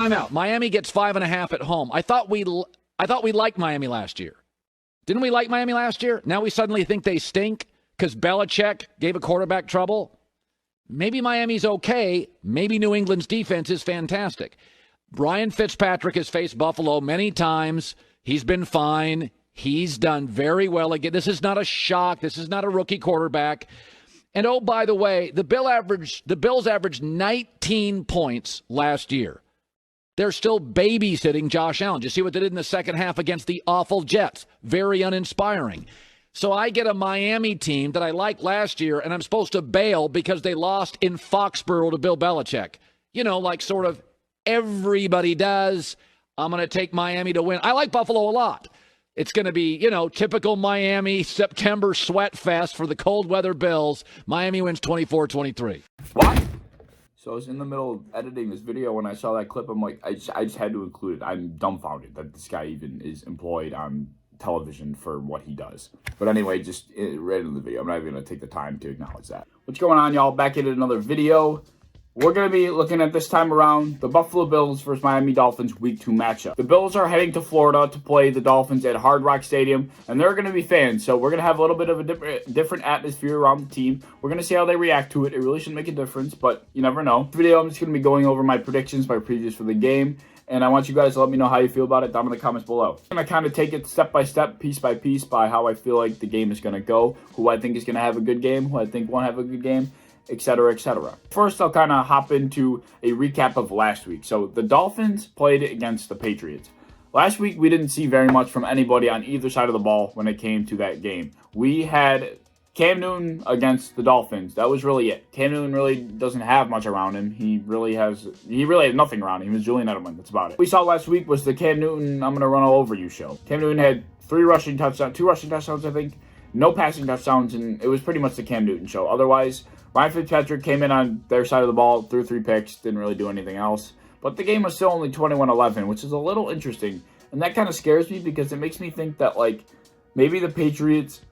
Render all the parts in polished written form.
I'm out. Miami gets 5.5 at home. I thought we liked Miami last year. Didn't we like Miami last year? Now we suddenly think they stink because Belichick gave a quarterback trouble. Maybe Miami's okay. Maybe New England's defense is fantastic. Brian Fitzpatrick has faced Buffalo many times. He's been fine. He's done very well. Again, this is not a shock. This is not a rookie quarterback. And oh, by the way, the Bills averaged 19 points last year. They're still babysitting Josh Allen. Did you see what they did in the second half against the awful Jets? Very uninspiring. So I get a Miami team that I liked last year, and I'm supposed to bail because they lost in Foxborough to Bill Belichick. You know, like sort of everybody does. I'm going to take Miami to win. I like Buffalo a lot. It's going to be, typical Miami September sweat fest for the cold weather Bills. Miami wins 24-23. What? So I was in the middle of editing this video when I saw that clip. I'm like, I just had to include it. I'm dumbfounded that this guy even is employed on television for what he does. But anyway, just right into the video. I'm not even going to take the time to acknowledge that. What's going on, y'all? Back at another video. We're going to be looking at this time around the Buffalo Bills versus Miami Dolphins Week 2 matchup. The Bills are heading to Florida to play the Dolphins at Hard Rock Stadium, and they're going to be fans, so we're going to have a little bit of a different atmosphere around the team. We're going to see how they react to it. It really shouldn't make a difference, but you never know. This video, I'm just going to be going over my predictions, my previews for the game, and I want you guys to let me know how you feel about it down in the comments below. I'm going to kind of take it step by step, piece by piece, by how I feel like the game is going to go, who I think is going to have a good game, who I think won't have a good game, etc., etc. First, I'll kind of hop into a recap of last week. So the Dolphins played against the Patriots. Last week, we didn't see very much from anybody on either side of the ball when it came to that game. We had Cam Newton against the Dolphins. That was really it. Cam Newton really doesn't have much around him. He really has nothing around him. He was Julian Edelman. That's about it. What we saw last week was the Cam Newton, I'm going to run all over you show. Cam Newton had 2 rushing touchdowns, I think. No passing touchdowns, and it was pretty much the Cam Newton show. Otherwise, Ryan Fitzpatrick came in on their side of the ball, threw 3 picks, didn't really do anything else. But the game was still only 21-11, which is a little interesting. And that kind of scares me because it makes me think that, maybe the Patriots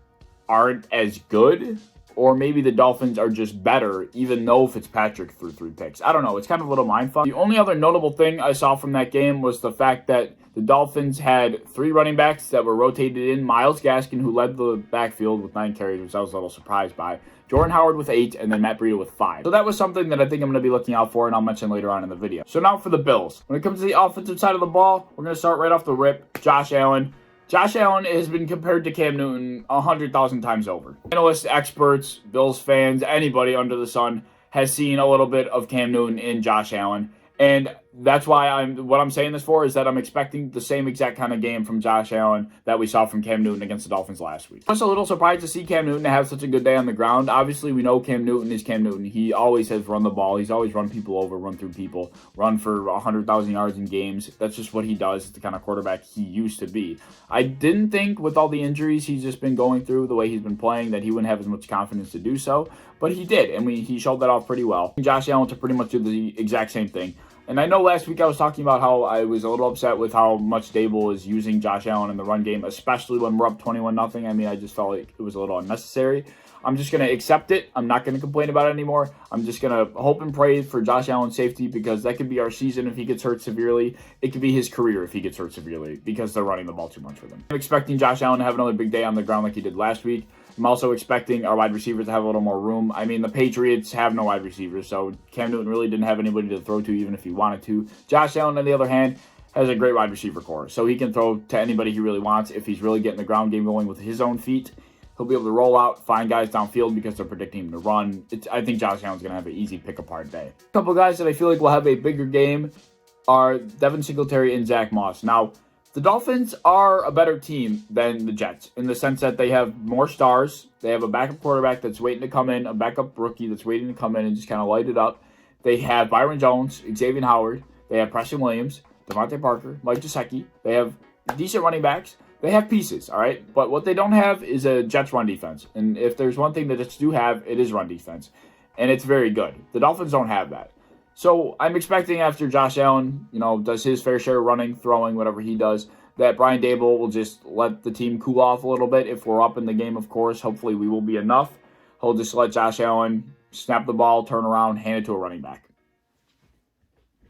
aren't as good, or maybe the Dolphins are just better, even though Fitzpatrick threw 3 picks. I don't know. It's kind of a little mindfuck. The only other notable thing I saw from that game was the fact that the Dolphins had 3 running backs that were rotated in. Myles Gaskin, who led the backfield with 9 carries, which I was a little surprised by. Jordan Howard with 8, and then Matt Breida with 5. So that was something that I think I'm going to be looking out for, and I'll mention later on in the video. So now for the Bills. When it comes to the offensive side of the ball, we're going to start right off the rip. Josh Allen. Josh Allen has been compared to Cam Newton 100,000 times over. Analysts, experts, Bills fans, anybody under the sun has seen a little bit of Cam Newton in Josh Allen. And that's why what I'm saying this for is that I'm expecting the same exact kind of game from Josh Allen that we saw from Cam Newton against the Dolphins last week. I was a little surprised to see Cam Newton have such a good day on the ground. Obviously, we know Cam Newton is Cam Newton. He always has run the ball. He's always run people over, run through people, run for 100,000 yards in games. That's just what he does. It's the kind of quarterback he used to be. I didn't think with all the injuries he's just been going through, the way he's been playing, that he wouldn't have as much confidence to do so. But he did, and he showed that off pretty well. Josh Allen to pretty much do the exact same thing. And I know last week I was talking about how I was a little upset with how much Dable is using Josh Allen in the run game, especially when we're up 21-0. I mean, I just felt like it was a little unnecessary. I'm just going to accept it. I'm not going to complain about it anymore. I'm just going to hope and pray for Josh Allen's safety because that could be our season if he gets hurt severely. It could be his career if he gets hurt severely because they're running the ball too much for them. I'm expecting Josh Allen to have another big day on the ground like he did last week. I'm also expecting our wide receivers to have a little more room. I mean, the Patriots have no wide receivers, so Cam Newton really didn't have anybody to throw to even if he wanted to. Josh Allen, on the other hand, has a great wide receiver core, so he can throw to anybody he really wants. If he's really getting the ground game going with his own feet, he'll be able to roll out, find guys downfield because they're predicting him to run. I think Josh Allen's going to have an easy pick-apart day. A couple guys that I feel like will have a bigger game are Devin Singletary and Zach Moss. Now, the Dolphins are a better team than the Jets in the sense that they have more stars. They have a backup quarterback that's waiting to come in, a backup rookie that's waiting to come in and just kind of light it up. They have Byron Jones, Xavier Howard. They have Preston Williams, Devontae Parker, Mike Gesicki. They have decent running backs. They have pieces, all right? But what they don't have is a Jets run defense. And if there's one thing the Jets do have, it is run defense. And it's very good. The Dolphins don't have that. So I'm expecting after Josh Allen, does his fair share of running, throwing, whatever he does, that Brian Dable will just let the team cool off a little bit. If we're up in the game, of course, hopefully we will be enough. He'll just let Josh Allen snap the ball, turn around, hand it to a running back.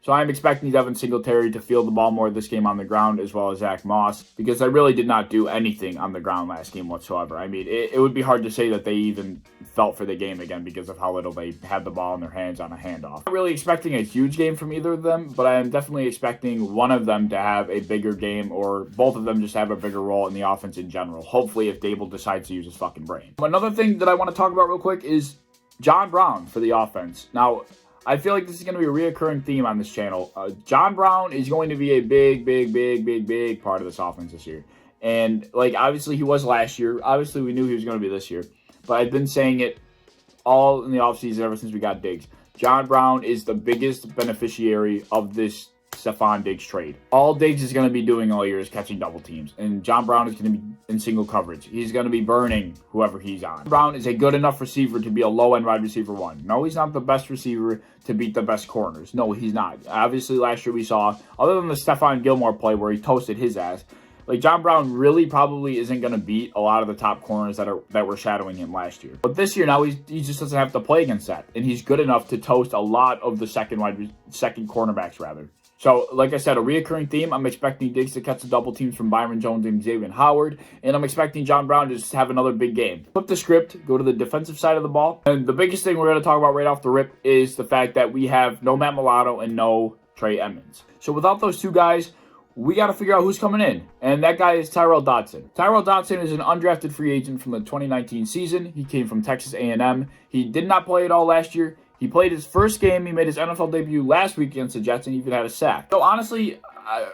So I'm expecting Devin Singletary to field the ball more this game on the ground, as well as Zach Moss, because they really did not do anything on the ground last game whatsoever. I mean, it would be hard to say that they even felt for the game again because of how little they had the ball in their hands on a handoff. Not really expecting a huge game from either of them, but I am definitely expecting one of them to have a bigger game, or both of them just have a bigger role in the offense in general. Hopefully, if Dable decides to use his fucking brain. Another thing that I want to talk about real quick is John Brown for the offense. Now, I feel like this is going to be a reoccurring theme on this channel. John Brown is going to be a big part of this offense this year. And, like, obviously he was last year. Obviously we knew he was going to be this year. But I've been saying it all in the offseason ever since we got Diggs. John Brown is the biggest beneficiary of this Stephon Diggs trade. All Diggs is going to be doing all year is catching double teams. And John Brown is going to be in single coverage. He's going to be burning whoever he's on. Brown is a good enough receiver to be a low-end wide receiver one. No, he's not the best receiver to beat the best corners. No, he's not. Obviously, last year we saw, other than the Stephon Gilmore play where he toasted his ass, like, John Brown really probably isn't going to beat a lot of the top corners that were shadowing him last year. But this year now he just doesn't have to play against that, and he's good enough to toast a lot of the second cornerbacks rather. So, like I said, a reoccurring theme. I'm expecting Diggs to catch the double teams from Byron Jones and Xavier Howard, and I'm expecting John Brown to just have another big game. Flip the script, go to the defensive side of the ball, and the biggest thing we're going to talk about right off the rip is the fact that we have no Matt Milano and no Trey Edmonds. So without those two guys, we got to figure out who's coming in, and that guy is Tyrel Dodson. Tyrel Dodson is an undrafted free agent from the 2019 season. He came from Texas A&M. He did not play at all last year. He played his first game. He made his NFL debut last week against the Jets and even had a sack. So honestly,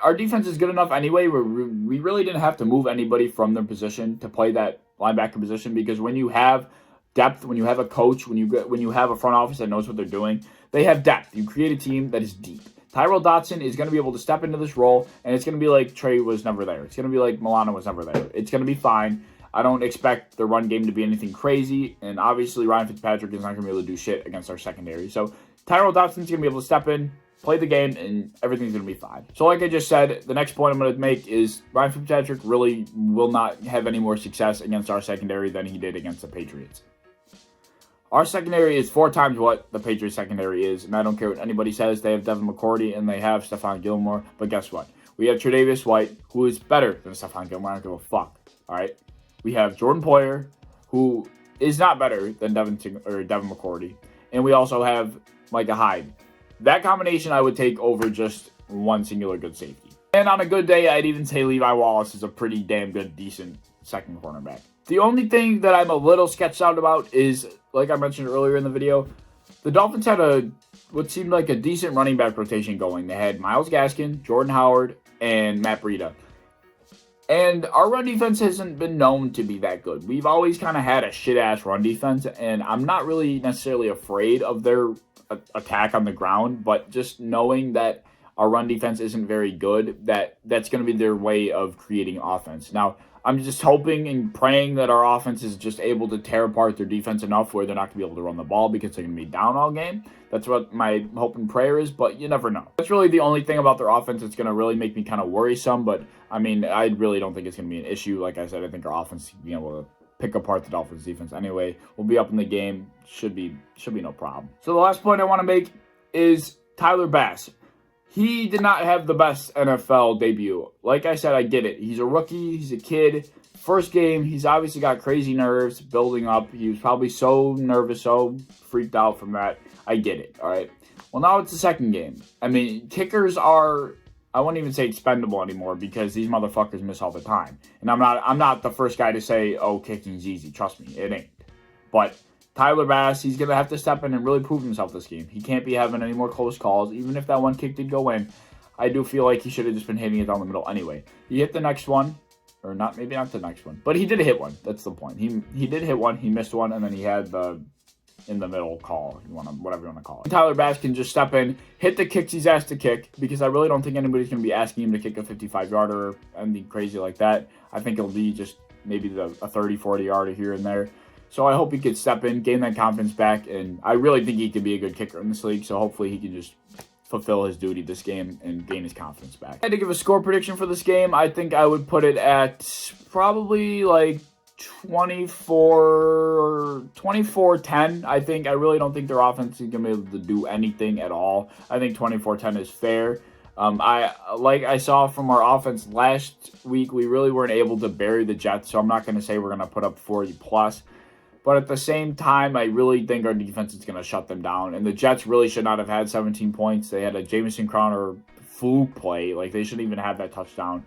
our defense is good enough anyway. We really didn't have to move anybody from their position to play that linebacker position, because when you have depth, when you have a coach, when you have a front office that knows what they're doing, they have depth. You create a team that is deep. Tyrel Dodson is going to be able to step into this role, and it's going to be like Trey was never there. It's going to be like Milano was never there. It's going to be fine. I don't expect the run game to be anything crazy, and obviously Ryan Fitzpatrick is not going to be able to do shit against our secondary. So Tyrel Dodson's going to be able to step in, play the game, and everything's going to be fine. So like I just said, the next point I'm going to make is Ryan Fitzpatrick really will not have any more success against our secondary than he did against the Patriots. Our secondary is 4 times what the Patriots secondary is, and I don't care what anybody says. They have Devin McCourty, and they have Stephon Gilmore, but guess what? We have Tre'Davious White, who is better than Stephon Gilmore. I don't give a fuck, all right? We have Jordan Poyer, who is not better than Devin McCourty. And we also have Micah Hyde. That combination I would take over just one singular good safety. And on a good day, I'd even say Levi Wallace is a pretty damn good, decent second cornerback. The only thing that I'm a little sketched out about is, like I mentioned earlier in the video, the Dolphins had what seemed like a decent running back rotation going. They had Myles Gaskin, Jordan Howard, and Matt Breida. And our run defense hasn't been known to be that good. We've always kind of had a shit-ass run defense, and I'm not really necessarily afraid of their attack on the ground, but just knowing that our run defense isn't very good, that's going to be their way of creating offense. Now, I'm just hoping and praying that our offense is just able to tear apart their defense enough where they're not going to be able to run the ball because they're going to be down all game. That's what my hope and prayer is, but you never know. That's really the only thing about their offense that's going to really make me kind of worrisome, but I mean, I really don't think it's going to be an issue. Like I said, I think our offense will be able to pick apart the Dolphins defense anyway. We'll be up in the game. Should be no problem. So the last point I want to make is Tyler Bass. He did not have the best NFL debut. Like I said, I get it. He's a rookie. He's a kid. First game, he's obviously got crazy nerves building up. He was probably so nervous, so freaked out from that. I get it, all right? Well, now it's the second game. I mean, kickers are, I wouldn't even say expendable anymore because these motherfuckers miss all the time. And I'm not the first guy to say, oh, kicking's easy. Trust me, it ain't. But Tyler Bass, he's going to have to step in and really prove himself this game. He can't be having any more close calls. Even if that one kick did go in, I do feel like he should have just been hitting it down the middle anyway. He hit the next one, or not, maybe not the next one, but he did hit one. That's the point. He did hit one, he missed one, and then he had the in the middle call, whatever you want to call it. Tyler Bass can just step in, hit the kicks he's asked to kick, because I really don't think anybody's going to be asking him to kick a 55-yarder or anything crazy like that. I think it'll be just maybe a 30, 40-yarder here and there. So I hope he could step in, gain that confidence back, and I really think he could be a good kicker in this league, so hopefully he can just fulfill his duty this game and gain his confidence back. I had to give a score prediction for this game. I think I would put it at probably like 24-10. I think. I really don't think their offense is going to be able to do anything at all. I think 24-10 is fair. I saw from our offense last week, we really weren't able to bury the Jets, so I'm not going to say we're going to put up 40 plus. But at the same time, I really think our defense is going to shut them down. And the Jets really should not have had 17 points. They had a Jamison Crowder fluke play. Like, they shouldn't even have that touchdown.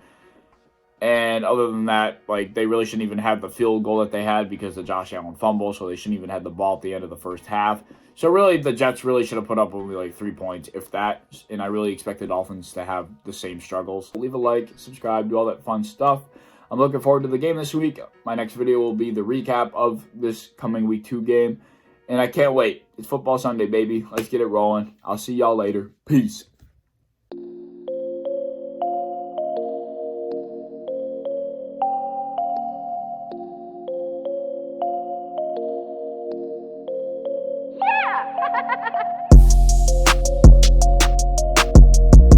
And other than that, like, they really shouldn't even have the field goal that they had because of Josh Allen fumble, so they shouldn't even have the ball at the end of the first half. So really, the Jets really should have put up only like 3 points, if that. And I really expect the Dolphins to have the same struggles. Leave a like, subscribe, do all that fun stuff. I'm looking forward to the game this week. My next video will be the recap of this coming Week 2 game. And I can't wait. It's Football Sunday, baby. Let's get it rolling. I'll see y'all later. Peace.